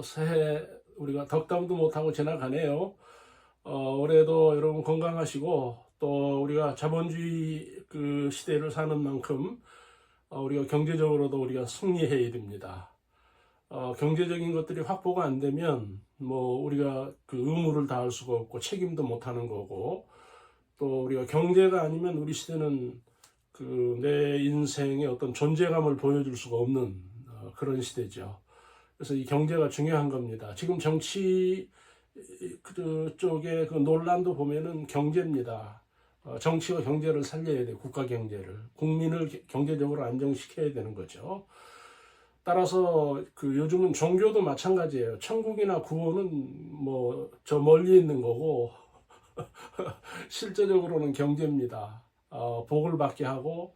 새해 우리가 덕담도 못하고 지나가네요. 올해도 여러분 건강하시고 또 우리가 자본주의 그 시대를 사는 만큼 우리가 경제적으로도 우리가 승리해야 됩니다. 경제적인 것들이 확보가 안 되면 뭐 우리가 그 의무를 다할 수가 없고 책임도 못하는 거고, 또 우리가 경제가 아니면 우리 시대는 그 내 인생의 어떤 존재감을 보여줄 수가 없는 그런 시대죠. 그래서 이 경제가 중요한 겁니다. 지금 정치 쪽에 그 논란도 보면은 경제입니다. 정치와 경제를 살려야 돼. 국가 경제를, 국민을 경제적으로 안정시켜야 되는 거죠. 따라서 그 요즘은 종교도 마찬가지예요. 천국이나 구원은 뭐 저 멀리 있는 거고 실제적으로는 경제입니다. 복을 받게 하고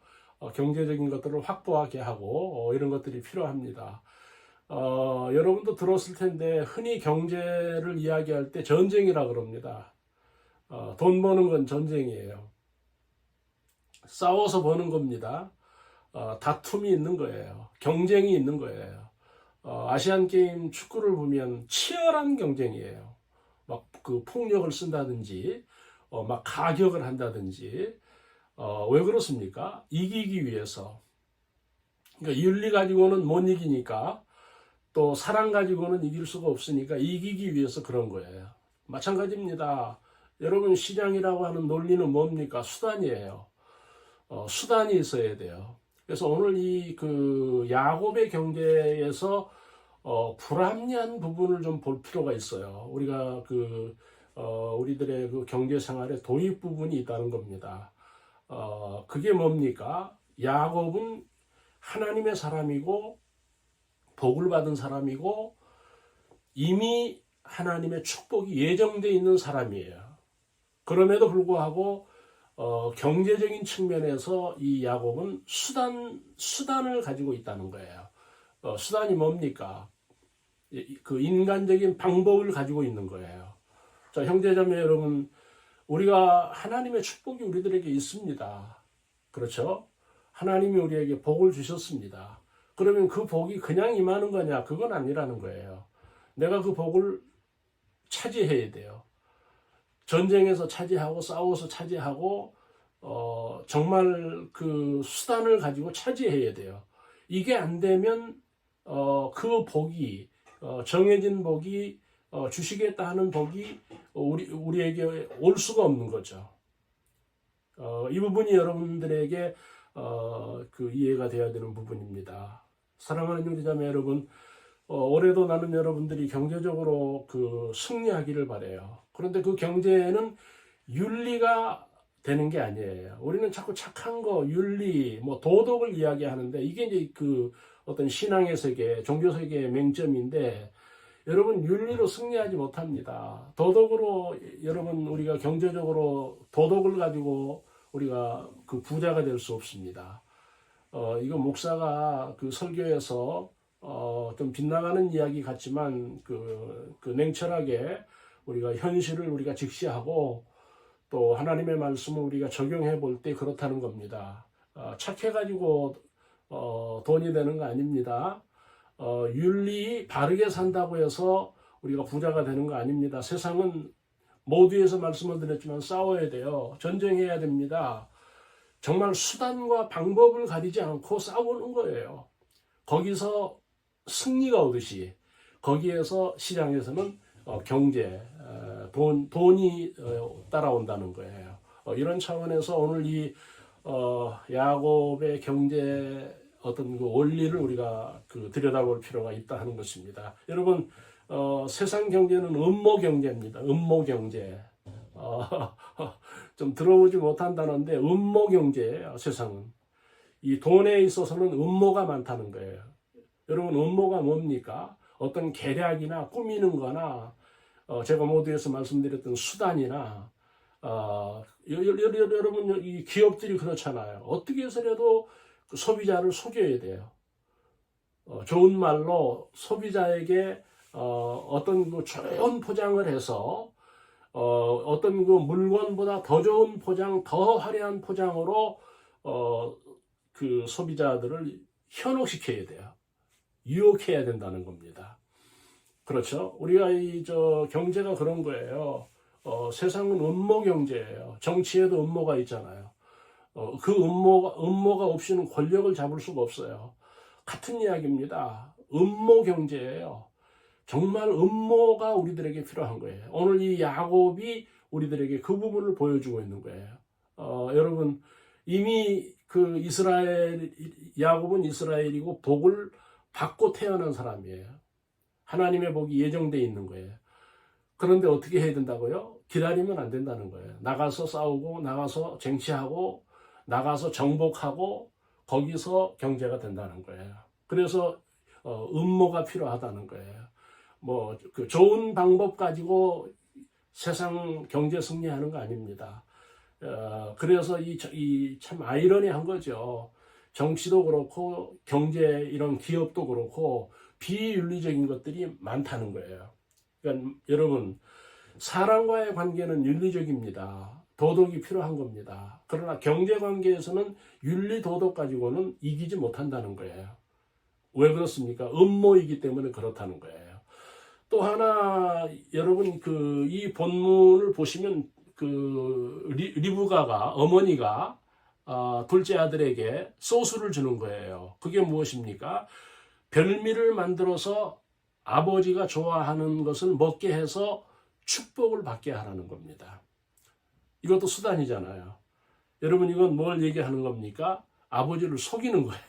경제적인 것들을 확보하게 하고 이런 것들이 필요합니다. 여러분도 들었을 텐데 흔히 경제를 이야기할 때 전쟁이라 그럽니다. 돈 버는 건 전쟁이에요. 싸워서 버는 겁니다. 다툼이 있는 거예요. 경쟁이 있는 거예요. 아시안 게임 축구를 보면 치열한 경쟁이에요. 막 그 폭력을 쓴다든지, 막 가격을 한다든지, 왜 그렇습니까? 이기기 위해서. 그러니까 윤리 가지고는 못 이기니까, 또 사랑 가지고는 이길 수가 없으니까 이기기 위해서 그런 거예요. 마찬가지입니다. 여러분, 시장이라고 하는 논리는 뭡니까? 수단이에요. 수단이 있어야 돼요. 그래서 오늘 이 그 야곱의 경제에서 불합리한 부분을 좀 볼 필요가 있어요. 우리가 우리들의 그 경제 생활에 도입 부분이 있다는 겁니다. 그게 뭡니까? 야곱은 하나님의 사람이고 복을 받은 사람이고 이미 하나님의 축복이 예정되어 있는 사람이에요. 그럼에도 불구하고 경제적인 측면에서 이 야곱은 수단을 가지고 있다는 거예요. 수단이 뭡니까? 그 인간적인 방법을 가지고 있는 거예요. 자, 형제자매 여러분, 우리가 하나님의 축복이 우리들에게 있습니다. 그렇죠? 하나님이 우리에게 복을 주셨습니다. 그러면 그 복이 그냥 임하는 거냐? 그건 아니라는 거예요. 내가 그 복을 차지해야 돼요. 전쟁에서 차지하고 싸워서 차지하고 정말 그 수단을 가지고 차지해야 돼요. 이게 안 되면 그 복이 정해진 복이 주시겠다 하는 복이 우리에게 올 수가 없는 거죠. 이 부분이 여러분들에게 그 이해가 돼야 되는 부분입니다. 사랑하는 형제자매 여러분, 올해도 나는 여러분들이 경제적으로 그 승리하기를 바라요. 그런데 그 경제에는 윤리가 되는 게 아니에요. 우리는 자꾸 착한 거, 윤리, 뭐 도덕을 이야기하는데 이게 이제 그 어떤 신앙의 세계, 종교 세계의 맹점인데, 여러분 윤리로 승리하지 못합니다. 도덕으로 여러분 우리가 경제적으로 도덕을 가지고 우리가 그 부자가 될 수 없습니다. 이거 목사가 그 설교에서 좀 빗나가는 이야기 같지만 그 냉철하게 우리가 현실을 우리가 직시하고 또 하나님의 말씀을 우리가 적용해 볼 때 그렇다는 겁니다. 착해가지고 돈이 되는 거 아닙니다. 윤리 바르게 산다고 해서 우리가 부자가 되는 거 아닙니다. 세상은 모두에서 말씀을 드렸지만 싸워야 돼요. 전쟁해야 됩니다. 정말 수단과 방법을 가리지 않고 싸우는 거예요. 거기서 승리가 오듯이 거기에서 시장에서는 경제, 돈이 따라온다는 거예요. 이런 차원에서 오늘 이 야곱의 경제 어떤 그 원리를 우리가 들여다볼 필요가 있다 하는 것입니다. 여러분, 세상 경제는 음모 경제입니다. 음모 경제. 좀 들어보지 못한 단어인데 음모 경제예요. 세상은. 이 돈에 있어서는 음모가 많다는 거예요. 여러분, 음모가 뭡니까? 어떤 계략이나 꾸미는 거나 제가 모두에서 말씀드렸던 수단이나 여러분 이 기업들이 그렇잖아요. 어떻게 해서라도 그 소비자를 속여야 돼요. 좋은 말로 소비자에게 어떤 그 좋은 포장을 해서 어떤 그 물건보다 더 좋은 포장, 더 화려한 포장으로 그 소비자들을 현혹시켜야 돼요. 유혹해야 된다는 겁니다. 그렇죠. 우리가 경제가 그런 거예요. 세상은 음모 경제예요. 정치에도 음모가 있잖아요. 그 음모가 없이는 권력을 잡을 수가 없어요. 같은 이야기입니다. 음모 경제예요. 정말 음모가 우리들에게 필요한 거예요. 오늘 이 야곱이 우리들에게 그 부분을 보여주고 있는 거예요. 여러분, 이미 야곱은 이스라엘이고 복을 받고 태어난 사람이에요. 하나님의 복이 예정되어 있는 거예요. 그런데 어떻게 해야 된다고요? 기다리면 안 된다는 거예요. 나가서 싸우고, 나가서 쟁취하고, 나가서 정복하고, 거기서 경제가 된다는 거예요. 그래서 음모가 필요하다는 거예요. 좋은 방법 가지고 세상 경제 승리하는 거 아닙니다. 그래서 참 아이러니한 거죠. 정치도 그렇고 경제 이런 기업도 그렇고 비윤리적인 것들이 많다는 거예요. 그러니까 여러분, 사람과의 관계는 윤리적입니다. 도덕이 필요한 겁니다. 그러나 경제 관계에서는 윤리 도덕 가지고는 이기지 못한다는 거예요. 왜 그렇습니까? 음모이기 때문에 그렇다는 거예요. 또 하나, 여러분, 이 본문을 보시면 리브가가, 어머니가 둘째 아들에게 소스를 주는 거예요. 그게 무엇입니까? 별미를 만들어서 아버지가 좋아하는 것을 먹게 해서 축복을 받게 하라는 겁니다. 이것도 수단이잖아요. 여러분, 이건 뭘 얘기하는 겁니까? 아버지를 속이는 거예요.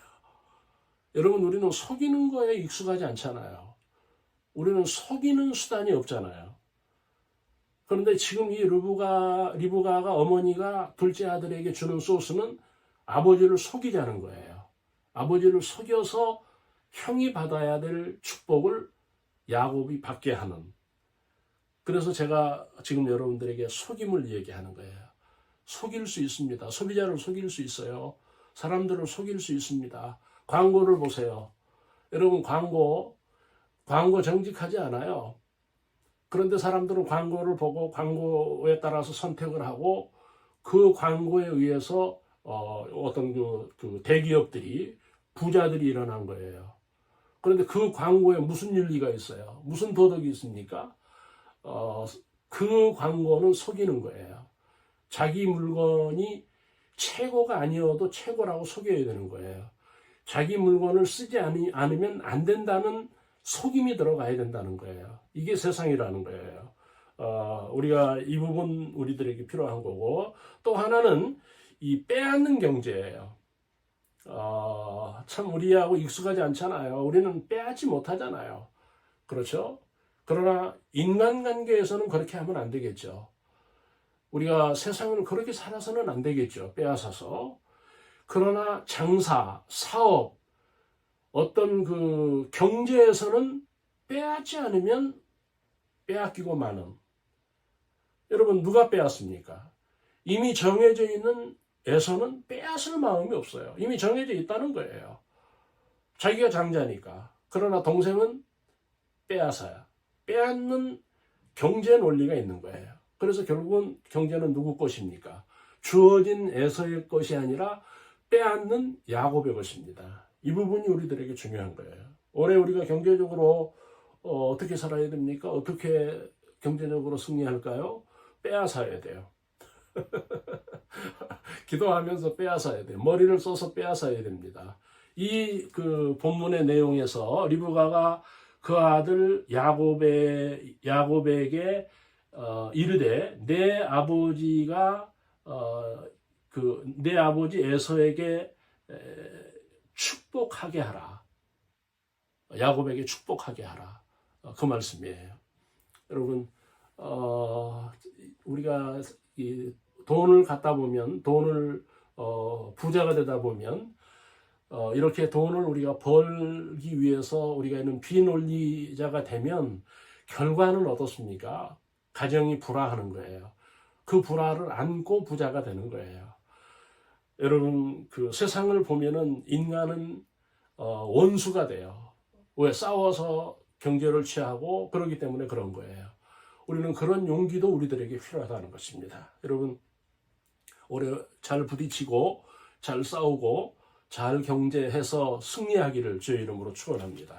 여러분, 우리는 속이는 거에 익숙하지 않잖아요. 우리는 속이는 수단이 없잖아요. 그런데 지금 이 리브가가 어머니가 둘째 아들에게 주는 소스는 아버지를 속이자는 거예요. 아버지를 속여서 형이 받아야 될 축복을 야곱이 받게 하는. 그래서 제가 지금 여러분들에게 속임을 얘기하는 거예요. 속일 수 있습니다. 소비자를 속일 수 있어요. 사람들을 속일 수 있습니다. 광고를 보세요. 여러분, 광고 정직하지 않아요. 그런데 사람들은 광고를 보고 광고에 따라서 선택을 하고 그 광고에 의해서 어떤 그 대기업들이 부자들이 일어난 거예요. 그런데 그 광고에 무슨 윤리가 있어요? 무슨 도덕이 있습니까? 그 광고는 속이는 거예요. 자기 물건이 최고가 아니어도 최고라고 속여야 되는 거예요. 자기 물건을 쓰지 않으면 안 된다는 속임이 들어가야 된다는 거예요. 이게 세상이라는 거예요. 우리가 이 부분 우리들에게 필요한 거고, 또 하나는 이 빼앗는 경제예요. 참 우리하고 익숙하지 않잖아요. 우리는 빼앗지 못하잖아요. 그렇죠? 그러나 인간관계에서는 그렇게 하면 안 되겠죠. 우리가 세상을 그렇게 살아서는 안 되겠죠. 빼앗아서. 그러나 장사, 사업, 어떤 경제에서는 빼앗지 않으면 빼앗기고 마는. 여러분, 누가 빼앗습니까? 이미 정해져 있는 에서는 빼앗을 마음이 없어요. 이미 정해져 있다는 거예요. 자기가 장자니까. 그러나 동생은 빼앗아야. 빼앗는 경제 논리가 있는 거예요. 그래서 결국은 경제는 누구 것입니까? 주어진 에서의 것이 아니라 빼앗는 야곱의 것입니다. 이 부분이 우리들에게 중요한 거예요. 올해 우리가 경제적으로 어떻게 살아야 됩니까? 어떻게 경제적으로 승리할까요? 빼앗아야 돼요. 기도하면서 빼앗아야 돼요. 머리를 써서 빼앗아야 됩니다. 이 본문의 내용에서 리브가가 그 아들 야곱에게 이르되 내 아버지 에서에게 축복하게 하라. 야곱에게 축복하게 하라. 그 말씀이에요. 여러분, 우리가 돈을 갖다 보면, 부자가 되다 보면, 이렇게 돈을 우리가 벌기 위해서 우리가 있는 비논리자가 되면 결과는 어떻습니까? 가정이 불화하는 거예요. 그 불화를 안고 부자가 되는 거예요. 여러분, 세상을 보면은 인간은 원수가 돼요. 왜? 싸워서 경제를 취하고 그러기 때문에 그런 거예요. 우리는 그런 용기도 우리들에게 필요하다는 것입니다. 여러분, 올해 잘 부딪히고 잘 싸우고 잘 경제해서 승리하기를 주의 이름으로 축원합니다.